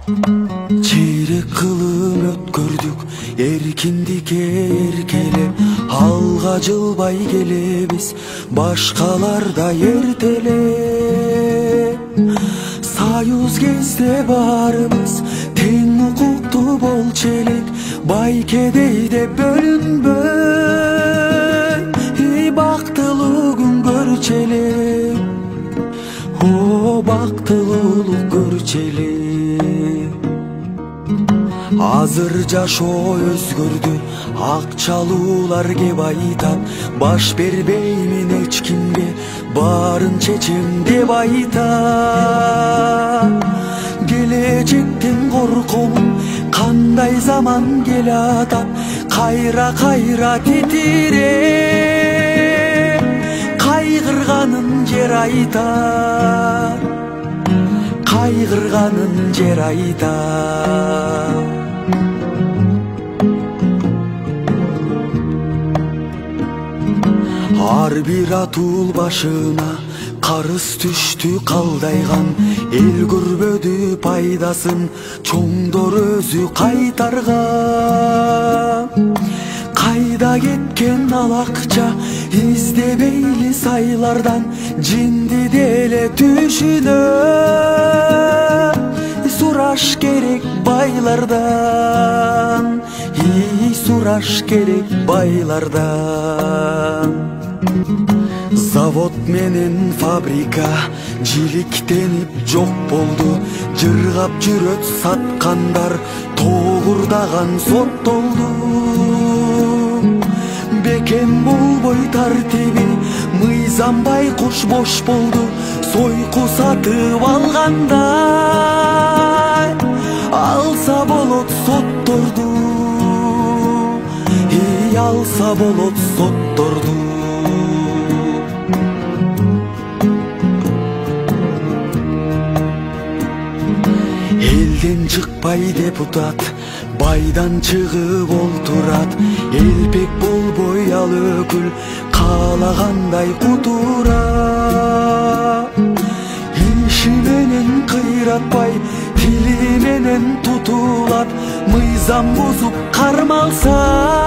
Çeyrek kılın ötkürdük erkindike erkele, alga жылбай келебиz башкаларда эртеле. Союз кезде барыбыз тең укуктуу болчу элек, байкедейде бөлүнбөй бактылуу күн көрчү элек. О бактылуулук көрчү элек. Азыр жашоо өзгөрдү, акчалуулар кеп айтат, баш бербеймин эч кимге, баарын чечем деп айтат. Келечектен коркомун, кандай заман келатат, кайра титире, кайгырганын жер айтат, кайгырганын жер айтат. Ар бир атул башына карыз түштү калдайган, эл көрбөдү пайдасын, чоңдор өзү кайтарган. Кайда кеткен ал акча, издебейли сайлардан, жинди деле түшүнө сураш керек байлардан, сураш керек байлардан. Завод менен фабрика жиликтенип жок болду, жыргап жүрөт саткандар тогурдаган соттолду. Бекем болбой тартиби, мыйзам байкуш бош болду, сойку сатып алгандай алса болот сотторду, алса болот сотторду. Элден чыкпай депутат, байдан чыгып олтурат, элпек болбой ал өкүл, каалагандай кутурат. Иши менен кыйратпай, тили менен тутулат, мыйзам бузуп кармалса